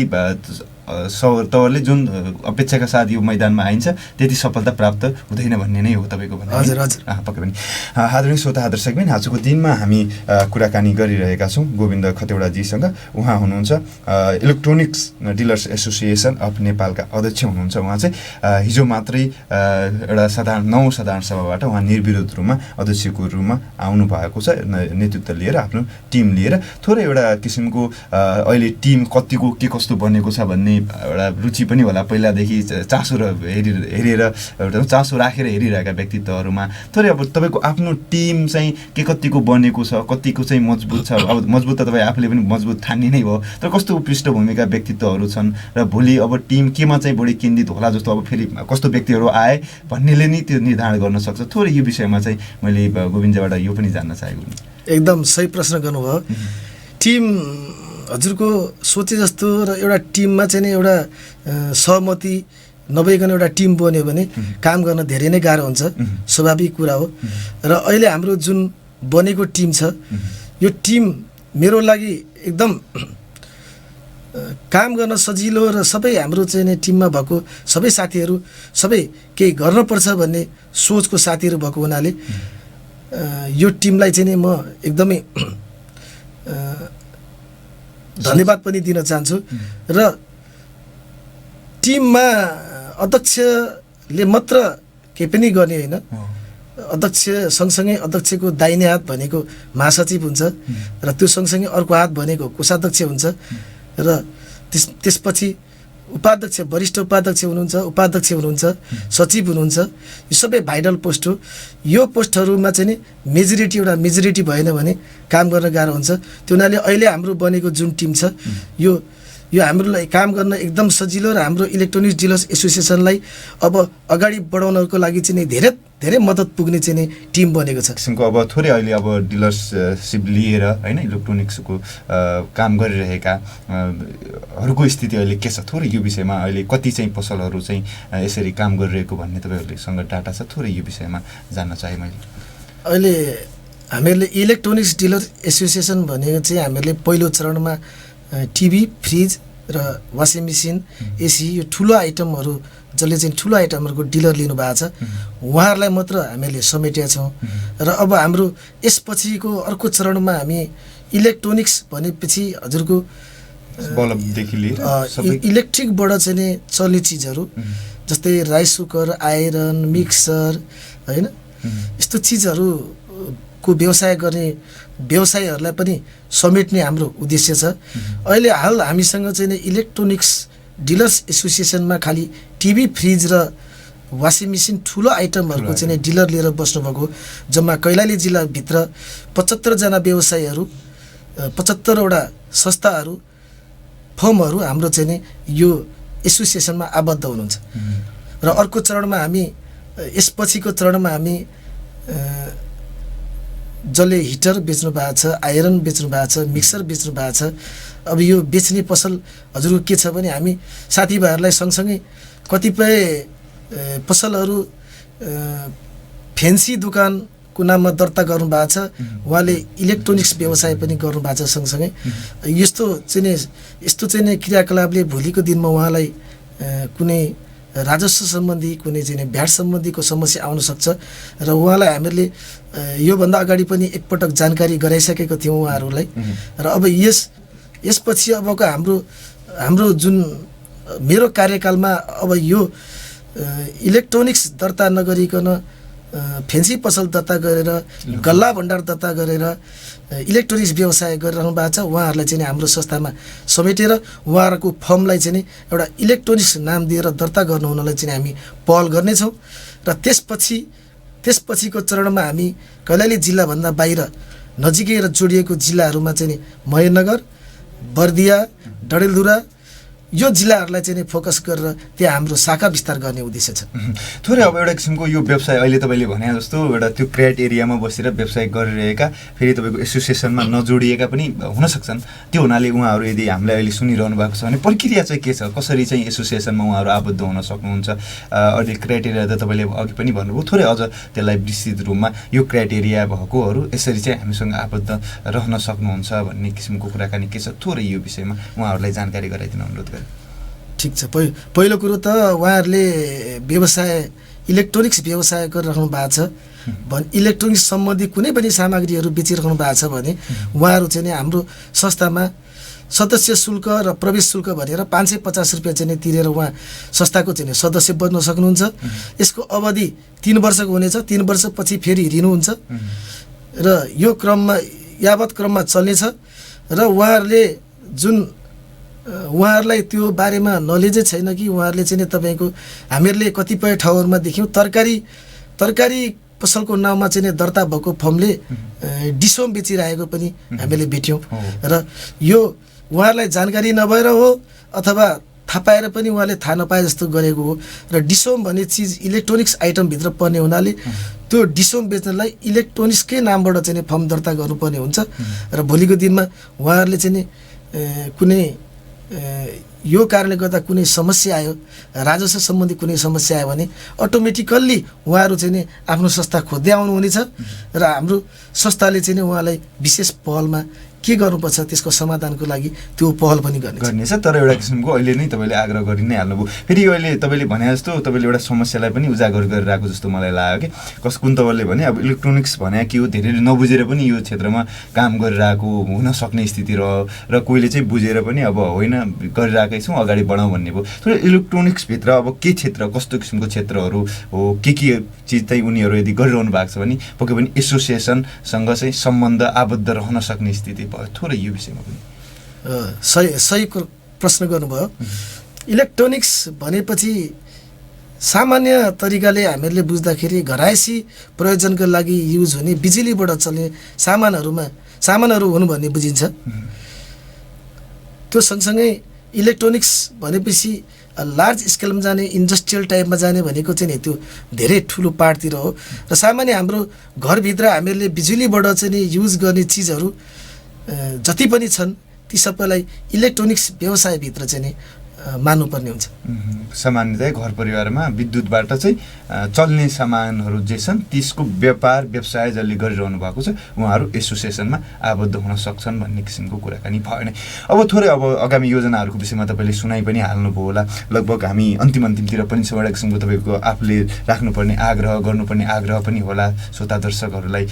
तपाईँहरूले जुन अपेक्षाका साथ यो मैदानमा आइन्छ त्यति सफलता प्राप्त हुँदैन भन्ने नै हो तपाईँको भनाइ।
हजुर हजुर,
पक्कै पनि। आदरणीय श्रोता दर्शकबिन, आजको दिनमा हामी कुराकानी गरिरहेका छौँ गोविन्द खतेवडाजीसँग। उहाँ हुनुहुन्छ इलेक्ट्रोनिक्स डिलर्स एसोसिएसन अफ नेपालका अध्यक्ष हुनुहुन्छ। उहाँ चाहिँ हिजो मात्रै एउटा साधारण सभाबाट उहाँ निर्विरोध रूपमा अध्यक्षको रूपमा आउनु भएको छ, नेतृत्व लिएर आफ्नो टिम लिएर। थोरै एउटा किसिमको अहिले टिम कतिको के कस्तो बनेको छ भन्ने एउटा रुचि पनि होला, पहिलादेखि चासो हेरेर एउटा चासो राखेर हेरिरहेका व्यक्तित्वहरूमा। तर अब तपाईँको आफ्नो टिम चाहिँ के कतिको बनेको छ, कतिको चाहिँ मजबुत छ? अब मजबुत त तपाईँ आफूले पनि मजबुत ठान्ने नै हो, तर कस्तो पृष्ठभूमिका व्यक्तित्वहरू छन् र भोलि अब टिम केमा चाहिँ बढी केन्द्रित होला जस्तो, अब फेरि कस्तो व्यक्तिहरू आए भन्नेले नै त्यो निर्धारण गर्न सक्छ। थोरै यो विषयमा चाहिँ मैले गोविन्दजीबाट यो पनि जान्न चाहेको।
एकदम सही प्रश्न गर्नुभयो। टिम हजुरको सोचे जस्तो र एउटा टिममा चाहिँ नि एउटा सहमति नभइकन एउटा टिम बन्यो भने काम गर्न धेरै नै गाह्रो हुन्छ, स्वाभाविक कुरा हो। र अहिले हाम्रो जुन बनेको टिम छ, यो टिम मेरो लागि एकदम काम गर्न सजिलो र सबै हाम्रो चाहिँ नि टिममा भएको सबै साथीहरू सबै केही गर्नुपर्छ भन्ने सोचको साथीहरू भएको हुनाले यो टिमलाई चाहिँ नि म एकदमै धन्यवाद पनि दिन चाहन्छु। र टिममा अध्यक्षले मात्र केही पनि गर्ने होइन, अध्यक्ष सँगसँगै अध्यक्षको दाहिने हात भनेको महासचिव हुन्छ र त्यो सँगसँगै अर्को हात भनेको कोषाध्यक्ष हुन्छ र त्यसपछि उपाध्यक्ष, वरिष्ठ उपाध्यक्ष हुनुहुन्छ, उपाध्यक्ष हुनुहुन्छ, सचिव हुनुहुन्छ। यो सबै भाइटल पोस्ट हो। यो पोस्टहरूमा चाहिँ नि मेजोरिटी भएन भने काम गर्न गाह्रो हुन्छ। त्यो हुनाले अहिले हाम्रो बनेको जुन टिम छ, यो हामीलाई काम गर्न एकदम सजिलो र हाम्रो इलेक्ट्रोनिक्स डिलर्स एसोसिएसनलाई अब अगाडि बढाउनको लागि चाहिँ नि धेरै मद्दत पुग्ने चाहिँ नि टिम बनेको छ।
किसिमको अब थोरै अहिले अब डिलरसिप लिएर होइन इलेक्ट्रोनिक्सको काम गरिरहेका हरूको स्थिति अहिले के छ, थोरै यो विषयमा अहिले कति चाहिँ पसलहरू चाहिँ यसरी काम गरिरहेको भन्ने तपाईँहरूसँग डाटा छ, थोरै यो विषयमा जान्न चाहे मैले।
अहिले हामीहरूले इलेक्ट्रोनिक्स डिलर एसोसिएसन भनेको चाहिँ हामीहरूले पहिलो चरणमा टिभी, फ्रिज र वासिङ मेसिन, एसी यो ठुलो आइटमहरू जसले चाहिँ ठुलो आइटमहरूको डिलर लिनुभएको छ उहाँहरूलाई मात्र हामीले समेटेका छौँ। र अब हाम्रो यसपछिको अर्को चरणमा हामी इलेक्ट्रोनिक्स भनेपछि हजुरको
बल्बदेखि लिएर
इलेक्ट्रिकबाट चाहिँ नि चल्ने चिजहरू जस्तै राइस कुकर, आइरन, मिक्सर होइन, यस्तो चिजहरूको व्यवसाय गर्ने व्यवसायीहरूलाई पनि समेट्ने हाम्रो उद्देश्य छ। अहिले हाल हामीसँग चाहिँ नि इलेक्ट्रोनिक्स डिलर्स एसोसिएसनमा खालि टिभी, फ्रिज र वासिङ मेसिन ठुलो आइटमहरूको चाहिँ डिलर लिएर बस्नुभएको जम्मा कैलाली जिल्लाभित्र 75 जना व्यवसायीहरू, 75वटा संस्थाहरू, फर्महरू हाम्रो चाहिँ नि यो एसोसिएसनमा आबद्ध हुनुहुन्छ। र अर्को चरणमा हामी यसपछिको चरणमा हामी जसले हिटर बेच्नु भएको छ, आइरन बेच्नु भएको छ, मिक्सर बेच्नु भएको छ, अब यो बेच्ने पसल हजुरको के छ भने हामी साथीभाइहरूलाई सँगसँगै कतिपय पसलहरू फेन्सी दोकानको नाममा दर्ता गर्नुभएको छ, उहाँले इलेक्ट्रोनिक्स व्यवसाय पनि गर्नुभएको छ सँगसँगै। यस्तो चाहिँ नि क्रियाकलापले भोलिको दिनमा उहाँलाई कुनै राजस्व सम्बन्धी कुनै चाहिँ भ्याट सम्बन्धीको समस्या आउन सक्छ र उहाँलाई हामीले योभन्दा अगाडि पनि एकपटक जानकारी गराइसकेको थियौँ उहाँहरूलाई। र अब यसपछि अबको हाम्रो जुन मेरो कार्यकालमा अब यो इलेक्ट्रोनिक्स दर्ता नगरिकन फेन्सी पसल दर्ता गरेर गल्ला भण्डार दर्ता गरेर इलेक्ट्रोनिक्स व्यवसाय गरिरहनु भएको छ उहाँहरूलाई चाहिँ हाम्रो संस्थामा समेटेर उहाँहरूको फर्मलाई चाहिँ एउटा इलेक्ट्रोनिक्स नाम दिएर दर्ता गर्नु हुनलाई चाहिँ हामी पहल गर्नेछौँ। र त्यसपछिको चरणमा हामी कैलाली जिल्लाभन्दा बाहिर नजिकै र जोडिएको जिल्लाहरूमा चाहिँ महेन्द्रनगर, बर्दिया, डडेलधुरा यो जिल्लाहरूलाई चाहिँ फोकस गरेर त्यहाँ हाम्रो शाखा विस्तार गर्ने उद्देश्य छ।
थोरै अब एउटा किसिमको यो व्यवसाय अहिले तपाईँले भने जस्तो एउटा त्यो क्राइट एरियामा बसेर व्यवसाय गरिरहेका फेरि तपाईँको एसोसिएसनमा नजोडिएका पनि हुन सक्छन्। त्यो हुनाले उहाँहरू यदि हामीलाई अहिले सुनिरहनु भएको छ भने प्रक्रिया चाहिँ के छ, कसरी चाहिँ एसोसिएसनमा उहाँहरू आबद्ध हुन सक्नुहुन्छ? अहिले क्राइटेरिया त तपाईँले अघि पनि भन्नुभयो, थोरै अझ त्यसलाई विस्तृत रूपमा यो क्राइटेरिया भएकोहरू यसरी चाहिँ हामीसँग आबद्ध रहन सक्नुहुन्छ भन्ने किसिमको कुराकानी के छ, थोरै यो विषयमा उहाँहरूलाई जानकारी गराइदिन अनुरोध गरेँ।
ठिक छ। पहिलो कुरो त उहाँहरूले इलेक्ट्रोनिक्स व्यवसाय गरिराख्नु भएको छ इलेक्ट्रोनिक्स सम्बन्धी कुनै पनि सामग्रीहरू बेचिराख्नु भएको छ भने उहाँहरू चाहिँ हाम्रो संस्थामा सदस्य शुल्क र प्रवेश शुल्क भनेर 550 रुपियाँ चाहिँ तिरेर उहाँ संस्थाको चाहिँ सदस्य बन्न सक्नुहुन्छ। यसको अवधि 3 वर्षको हुनेछ, 3 वर्षपछि फेरि रिन्यू हुन्छ र यो यावत क्रममा चल्नेछ। र उहाँहरूले जुन उहाँहरूलाई त्यो बारेमा नलेजै छैन कि उहाँहरूले चाहिँ नि तपाईँको हामीहरूले कतिपय ठाउँहरूमा देख्यौँ तरकारी पसलको नाउँमा चाहिँ नि दर्ता भएको फर्मले डिसोम बेचिरहेको पनि हामीले भेट्यौँ र यो उहाँहरूलाई जानकारी नभएर हो अथवा थाहा पाएर पनि उहाँले थाहा नपाए जस्तो गरेको हो र डिसोम भन्ने चिज इलेक्ट्रोनिक्स आइटमभित्र पर्ने हुनाले त्यो डिसोम बेच्नलाई इलेक्ट्रोनिक्सकै नामबाट चाहिँ नि फर्म दर्ता गर्नुपर्ने हुन्छ र भोलिको दिनमा उहाँहरूले चाहिँ नि कुनै यो कारणले गर्दा कुनै समस्या आयो राजस्व सम्बन्धी कुनै समस्या आयो भने अटोमेटिकल्ली उहाँहरू चाहिँ नि आफ्नो संस्था खोज्दै आउनुहुनेछ र हाम्रो संस्थाले चाहिँ नि उहाँलाई विशेष पहलमा के गर्नुपर्छ त्यसको समाधानको लागि त्यो पहल पनि
गर्नेछ। तर एउटा किसिमको अहिले नै तपाईँले आग्रह गरि नै हाल्नुभयो। फेरि अहिले तपाईँले भने जस्तो तपाईँले एउटा समस्यालाई पनि उजागर गरिरहेको जस्तो मलाई लाग्यो कि कुन तपाईँले भने अब इलेक्ट्रोनिक्स भने के हो धेरैले नबुझेर पनि यो क्षेत्रमा काम गरिरहेको हुन सक्ने स्थिति रह्यो र कोहीले चाहिँ बुझेर पनि अब होइन गरिरहेकै छौँ अगाडि बढाउँ भन्ने भयो। तर इलेक्ट्रोनिक्सभित्र अब के क्षेत्र कस्तो किसिमको क्षेत्रहरू हो के चिज चाहिँ उनीहरू यदि गरिरहनु भएको छ भने पक्कै पनि एसोसिएसनसँग चाहिँ सम्बन्ध आबद्ध रहन सक्ने स्थिति भयो। थोरै यो विषयमा पनि
सही प्रश्न गर्नुभयो। इलेक्ट्रोनिक्स भनेपछि सामान्य तरिकाले हामीहरूले बुझ्दाखेरि घरायसी प्रयोजनको लागि युज हुने बिजुलीबाट चल्ने सामानहरू हुन् भन्ने बुझिन्छ। त्यो सँगसँगै इलेक्ट्रोनिक्स भनेपछि लार्ज स्केलमा जाने इन्डस्ट्रियल टाइपमा जाने भनेको चाहिँ नि त्यो धेरै ठुलो पार्टतिर हो र सामान्य हाम्रो घरभित्र हामीहरूले बिजुलीबाट चाहिँ नि युज गर्ने चिजहरू जति पनि छन् ती सबैलाई इलेक्ट्रोनिक्स व्यवसायभित्र चाहिँ नि मान्नुपर्ने हुन्छ।
सामान्यतया घर परिवारमा विद्युतबाट चाहिँ चल्ने सामानहरू जे छन् त्यसको व्यापार व्यवसाय जसले गरिरहनु भएको छ उहाँहरू एसोसिएसनमा आबद्ध हुन सक्छन् भन्ने किसिमको कुराकानी भयो नै। अब थोरै अब आगामी योजनाहरूको विषयमा तपाईँले सुनाइ पनि हाल्नुभयो होला। लगभग हामी अन्तिमतिर पनि छ एउटा किसिमको तपाईँको आफूले राख्नुपर्ने आग्रह गर्नुपर्ने आग्रह पनि होला श्रोता दर्शकहरूलाई।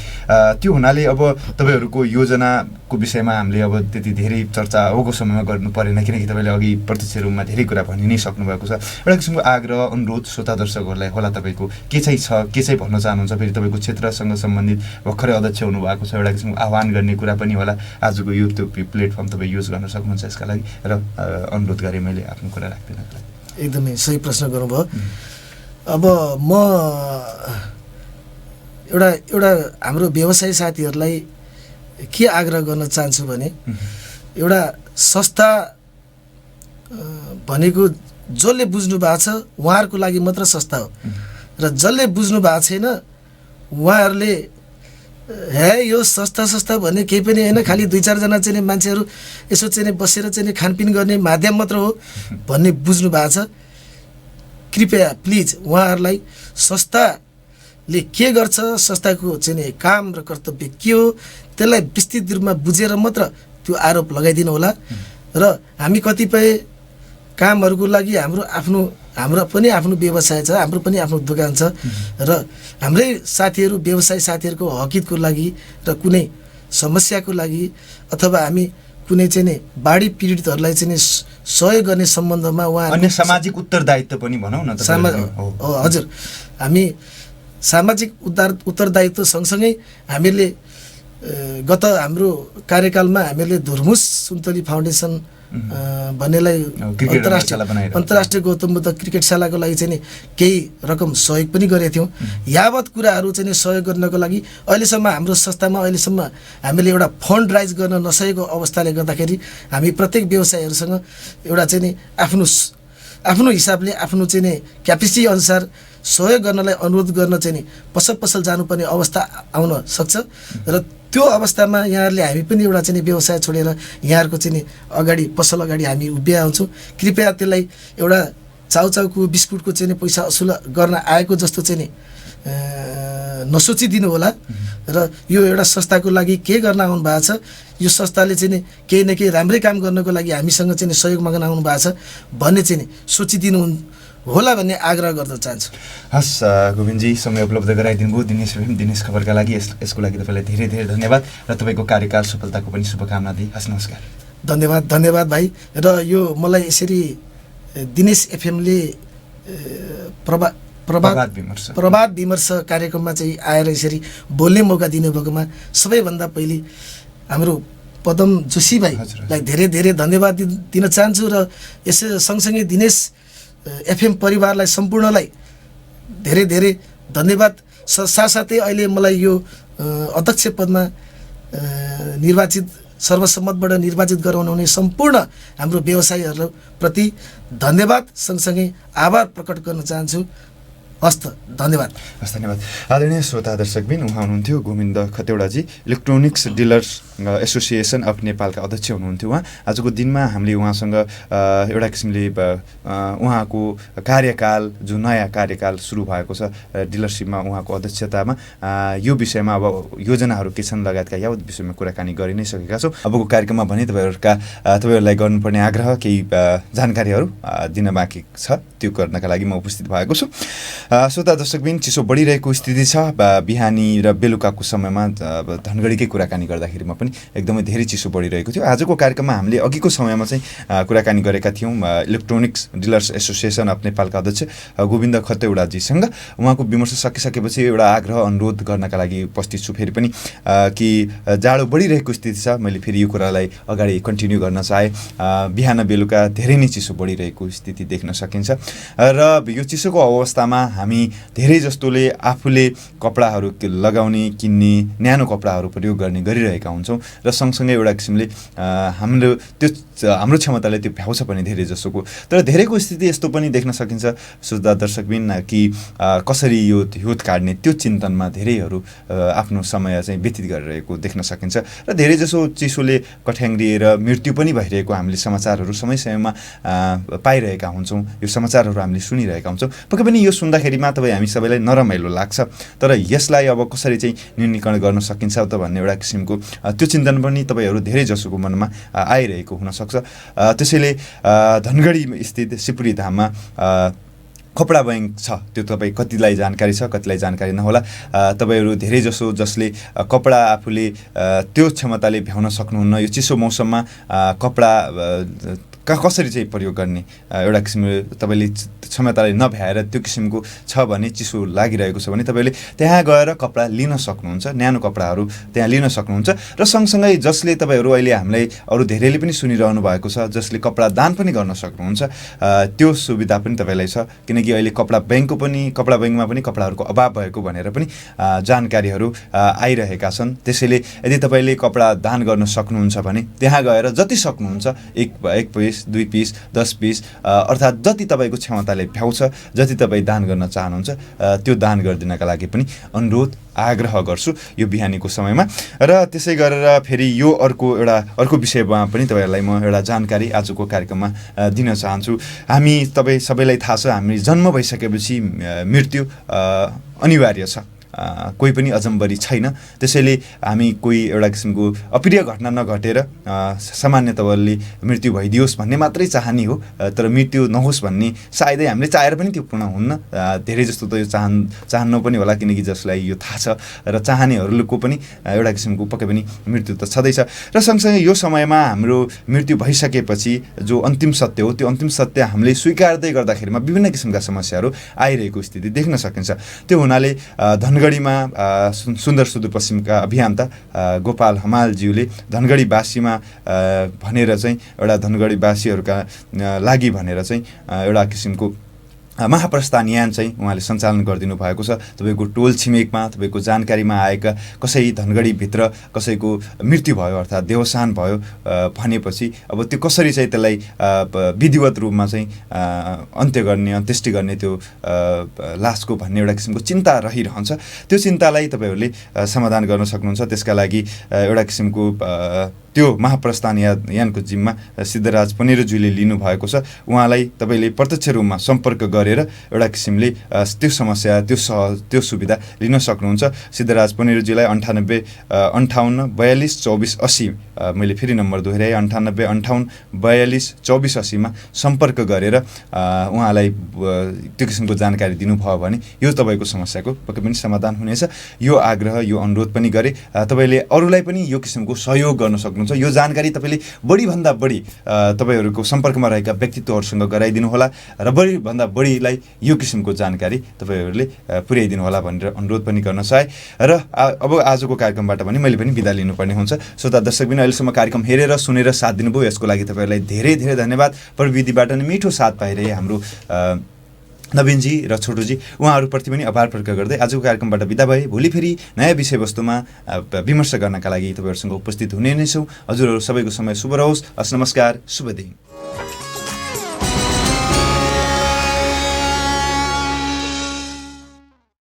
त्यो हुनाले अब तपाईँहरूको योजनाको विषयमा हामीले अब त्यति धेरै चर्चा अबको समयमा गर्नु परेन किनकि तपाईँले अघि प्रत्यक्ष रूपमा धेरै कुरा भनि नै सक्नुभएको छ। एउटा किसिमको आग्रह अनुरोध श्रोता दर्शकहरूलाई होला तपाईँको के चाहिँ भन्न चाहनुहुन्छ। फेरि तपाईँको क्षेत्रसँग सम्बन्धित भर्खरै अध्यक्ष हुनुभएको छ एउटा किसिमको आह्वान गर्ने कुरा पनि होला। आजको यो त्यो प्लेटफर्म तपाईँ युज गर्न सक्नुहुन्छ यसका लागि र अनुरोध गरेँ मैले आफ्नो कुरा राख्दिनँ।
एकदमै सही प्रश्न गर्नुभयो। अब म एउटा हाम्रो व्यवसायी साथीहरूलाई के आग्रह गर्न चाहन्छु भने एउटा संस्था भनेको जसले बुझ्नु भएको छ उहाँहरूको लागि मात्र संस्था हो र जसले बुझ्नु भएको छैन उहाँहरूले यो संस्था भन्ने केही पनि होइन खालि 2-4 जना चाहिँ मान्छेहरू यसो चाहिँ बसेर चाहिँ खानपिन गर्ने माध्यम मात्र हो भन्ने बुझ्नु भएको छ। कृपया प्लिज उहाँहरूलाई संस्थाले के गर्छ संस्थाको चाहिँ काम र कर्तव्य के हो त्यसलाई विस्तृत रूपमा बुझेर मात्र त्यो आरोप लगाइदिनु होला। र हामी कतिपय कामहरूको लागि हाम्रो पनि आफ्नो व्यवसाय छ हाम्रो पनि आफ्नो दोकान छ र हाम्रै साथीहरू व्यवसायी साथीहरूको हकितको लागि र कुनै समस्याको लागि अथवा हामी कुनै चाहिँ बाढी पीडितहरूलाई चाहिँ सहयोग गर्ने सम्बन्धमा उहाँ
अन्य सामाजिक उत्तरदायित्व पनि भनौँ न
हजुर हामी सामाजिक उत्तरदायित्व सँगसँगै हामीले गत हाम्रो कार्यकालमा हामीले धुर्मुस सुन्तली फाउन्डेसन भन्नेलाई अन्तर्राष्ट्रिय गौतम बुद्ध क्रिकेटशालाको लागि चाहिँ केही रकम सहयोग पनि गरेका थियौँ। यावत कुराहरू चाहिँ सहयोग गर्नको लागि अहिलेसम्म हाम्रो संस्थामा हामीले एउटा फन्ड राइज गर्न नसकेको अवस्थाले गर्दाखेरि हामी प्रत्येक व्यवसायीहरूसँग एउटा चाहिँ आफ्नो हिसाबले आफ्नो चाहिँ क्यापेसिटी अनुसार सहयोग गर्नलाई अनुरोध गर्न चाहिँ पसल जानुपर्ने अवस्था आउन सक्छ र त्यो अवस्थामा यहाँहरूले हामी पनि एउटा चाहिँ व्यवसाय छोडेर यहाँहरूको चाहिँ पसल अगाडि हामी उभिए आउँछौँ। कृपया त्यसलाई एउटा चाउचाउको बिस्कुटको चाहिँ पैसा असुल गर्न आएको जस्तो चाहिँ नसोचिदिनु होला र यो एउटा संस्थाको लागि के गर्न आउनु भएको छ यो संस्थाले चाहिँ केही न केही राम्रै काम गर्नको लागि हामीसँग चाहिँ सहयोग माग्न आउनु भएको छ भन्ने चाहिँ सोचिदिनु होला भन्ने आग्रह गर्न चाहन्छु।
हस् गोविन्दजी समय उपलब्ध गराइदिनु भयो दिनेश खबरका लागि यसको लागि तपाईँलाई धेरै धेरै धन्यवाद र तपाईँको कार्यकाल सफलताको पनि शुभकामना दिए। हस् नमस्कार।
धन्यवाद भाइ। र यो मलाई यसरी दिनेश एफएमले प्रभात विमर्श कार्यक्रममा चाहिँ आएर यसरी बोल्ने मौका दिनुभएकोमा सबैभन्दा पहिले हाम्रो पदम जोशी भाइलाई धेरै धेरै धन्यवाद दिन चाहन्छु र यसै सँगसँगै दिनेश एफएम परिवारलाई सम्पूर्णलाई धेरै धेरै धन्यवाद। साथसाथै अहिले मलाई यो अध्यक्ष पदमा निर्वाचित सर्वसम्मतबाट निर्वाचित गराउनुहुने सम्पूर्ण हाम्रो व्यवसायीहरूप्रति धन्यवाद सँगसँगै आभार प्रकट गर्न चाहन्छु। हस्त धन्यवाद।
हस् धन्यवाद। आदरणीय श्रोता दर्शकबिन, उहाँ हुनुहुन्थ्यो गोविन्द खतेवडाजी, इलेक्ट्रोनिक्स डिलर्स एसोसिएसन अफ नेपालका अध्यक्ष हुनुहुन्थ्यो उहाँ। आजको दिनमा हामीले उहाँसँग एउटा किसिमले उहाँको कार्यकाल, जो नयाँ कार्यकाल सुरु भएको छ डिलरसिपमा उहाँको अध्यक्षतामा, यो विषयमा अब योजनाहरू के छन् लगायतका यावत विषयमा कुराकानी गरि नै सकेका छौँ। अबको कार्यक्रममा भने तपाईँहरूलाई गर्नुपर्ने आग्रह केही जानकारीहरू दिन बाँकी छ, त्यो गर्नका लागि म उपस्थित भएको छु। श्रोता दर्शकबिन, चिसो बढिरहेको स्थिति छ। बिहानी र बेलुकाको समयमा धनगढीकै कुराकानी गर्दाखेरिमा पनि एकदमै धेरै चिसो बढिरहेको थियो। आजको कार्यक्रममा हामीले अघिको समयमा चाहिँ कुराकानी गरेका थियौँ इलेक्ट्रोनिक्स डिलर्स एसोसिएसन अफ नेपालका अध्यक्ष गोविन्द खतेवडाजीसँग। उहाँको विमर्श सकिसकेपछि एउटा आग्रह अनुरोध गर्नका लागि उपस्थित छु फेरि पनि कि जाडो बढिरहेको स्थिति छ। मैले फेरि यो कुरालाई अगाडि कन्टिन्यू गर्न चाहेँ। बिहान बेलुका धेरै नै चिसो बढिरहेको स्थिति देख्न सकिन्छ र यो चिसोको अवस्थामा हामी धेरै जस्तोले आफूले कपडाहरू लगाउने, किन्ने, न्यानो कपडाहरू प्रयोग गर्ने गरिरहेका हुन्छौँ र सँगसँगै एउटा किसिमले हाम्रो क्षमताले त्यो भ्याउँछ पनि धेरै जसोको। तर धेरैको स्थिति यस्तो पनि देख्न सकिन्छ श्रोता दर्शकबिन कि कसरी यो हिउँ काट्ने त्यो चिन्तनमा धेरैहरू आफ्नो समय चाहिँ व्यतीत गरिरहेको देख्न सकिन्छ र धेरै जसो चिसोले कठ्याङ्ग्रिएर मृत्यु पनि भइरहेको हामीले समाचारहरू समय समयमा पाइरहेका हुन्छौँ। यो समाचारहरू हामीले सुनिरहेका हुन्छौँ। पक्कै पनि यो सुन्दाखेरिमा हामी सबैलाई नरमाइलो लाग्छ, तर यसलाई अब कसरी चाहिँ न्यूनीकरण गर्न सकिन्छ त भन्ने एउटा किसिमको त्यो चिन्तन पनि तपाईँहरू धेरै जसोको मनमा आइरहेको हुनसक्छ। त्यसैले धनगढी स्थित सिपुरी धाममा कपडा बैङ्क छ, त्यो तपाईँ कतिलाई जानकारी छ, कतिलाई जानकारी नहोला। तपाईँहरू धेरै जसो जसले कपडा आफूले त्यो क्षमताले भ्याउन सक्नुहुन्न, यो चिसो मौसममा कपडा कसरी चाहिँ प्रयोग गर्ने एउटा किसिमले तपाईँले क्षमताले नभ्याएर त्यो किसिमको छ भने, चिसो लागिरहेको छ भने तपाईँले त्यहाँ गएर कपडा लिन सक्नुहुन्छ, न्यानो कपडाहरू त्यहाँ लिन सक्नुहुन्छ। र सँगसँगै जसले तपाईँहरू अहिले हामीलाई अरू धेरैले पनि सुनिरहनु भएको छ, जसले कपडा दान पनि गर्न सक्नुहुन्छ, त्यो सुविधा पनि तपाईँलाई छ। किनकि अहिले कपडा बैङ्कमा पनि कपडाहरूको अभाव भएको भनेर पनि जानकारीहरू आइरहेका छन्। त्यसैले यदि तपाईँले कपडा दान गर्न सक्नुहुन्छ भने त्यहाँ गएर जति सक्नुहुन्छ, एक पिस, 2 पिस, 10 पिस, अर्थात् जति तपाईँको क्षमताले भ्याउँछ, जति तपाईँ दान गर्न चाहनुहुन्छ त्यो दान गरिदिनका लागि पनि अनुरोध आग्रह गर्छु यो बिहानीको समयमा। र त्यसै गरेर फेरि यो अर्को विषयमा पनि तपाईँहरूलाई म एउटा जानकारी आजको कार्यक्रममा दिन चाहन्छु। तपाईँ सबैलाई थाहा छ, हामी जन्म भइसकेपछि मृत्यु अनिवार्य छ, कोही पनि अजम्बरी छैन। त्यसैले हामी कोही एउटा किसिमको अप्रिय घटना नघटेर सामान्य तवरले मृत्यु भइदियोस् भन्ने मात्रै चाहनी हो, तर मृत्यु नहोस् भन्ने सायदै हामीले चाहेर पनि त्यो पूर्ण हुन्न। धेरै जस्तो त यो चाहन्न पनि होला, किनकि जसलाई यो थाहा छ र चाहनेहरूको पनि एउटा किसिमको पक्कै पनि मृत्यु त छँदैछ। र सँगसँगै यो समयमा हाम्रो मृत्यु भइसकेपछि जो अन्तिम सत्य हो, त्यो अन्तिम सत्य हामीले स्वीकार्दै गर्दाखेरिमा विभिन्न किसिमका समस्याहरू आइरहेको स्थिति देख्न सकिन्छ। त्यो हुनाले धनगढीमा सुन्दर सुदूरपश्चिमका अभियन्ता गोपाल हमालज्यूले धनगढीवासीमा भनेर चाहिँ एउटा धनगढीवासीहरूका लागि भनेर चाहिँ एउटा किसिमको महाप्रस्थान यान चाहिँ उहाँले सञ्चालन गरिदिनु भएको छ। तपाईँको टोल छिमेकमा तपाईँको जानकारीमा आएका कसै धनगढीभित्र कसैको मृत्यु भयो अर्थात् देवसान भयो भनेपछि अब त्यो कसरी चाहिँ त्यसलाई विधिवत रूपमा चाहिँ अन्त्येष्टि गर्ने त्यो लासको भन्ने एउटा किसिमको चिन्ता रहिरहन्छ। त्यो चिन्तालाई तपाईँहरूले समाधान गर्न सक्नुहुन्छ। त्यसका लागि एउटा किसिमको त्यो महाप्रस्थान यानको जिम्मा सिद्धराज पनेरोज्यूले लिनुभएको छ। उहाँलाई तपाईँले प्रत्यक्ष रूपमा सम्पर्क गरेर एउटा किसिमले त्यो समस्या त्यो सुविधा लिन सक्नुहुन्छ। सिद्धराज पनेरोज्यूलाई 98 58 42 24 80 मैले फेरि नम्बर दोहोऱ्याएँ 98 58 42 24 80 मा सम्पर्क गरेर उहाँलाई त्यो किसिमको जानकारी दिनुभयो भने यो तपाईँको समस्याको पक्कै पनि समाधान हुनेछ। यो आग्रह, यो अनुरोध पनि गरे। तपाईँले अरूलाई पनि यो किसिमको सहयोग गर्न सक्नुहुन्छ। सक्नुहुन्छ। यो जानकारी तपाईँले बढीभन्दा बढी तपाईँहरूको सम्पर्कमा रहेका व्यक्तित्वहरूसँग गराइदिनु होला र बढीभन्दा बढीलाई यो किसिमको जानकारी तपाईँहरूले पुर्याइदिनु होला भनेर अनुरोध पनि गर्न चाहे र अब आजको कार्यक्रमबाट पनि मैले पनि बिदा लिनुपर्ने हुन्छ। श्रोता दर्शकबिन अहिलेसम्म कार्यक्रम हेरेर सुनेर साथ दिनुभयो, यसको लागि तपाईँहरूलाई धेरै धेरै धन्यवाद। प्रविधिबाट नै मिठो साथ पाइरहे हाम्रो नवीनजी र छोटुजी, उहाँहरूप्रति पनि आभार प्रकट गर्दै आजको कार्यक्रमबाट बिदा भए। भोलि फेरि नयाँ विषयवस्तुमा विमर्श गर्नका लागि तपाईँहरूसँग उपस्थित हुने नै छौँ। हजुरहरू सबैको समय शुभ रहोस्। हस्, नमस्कार, शुभ दिन।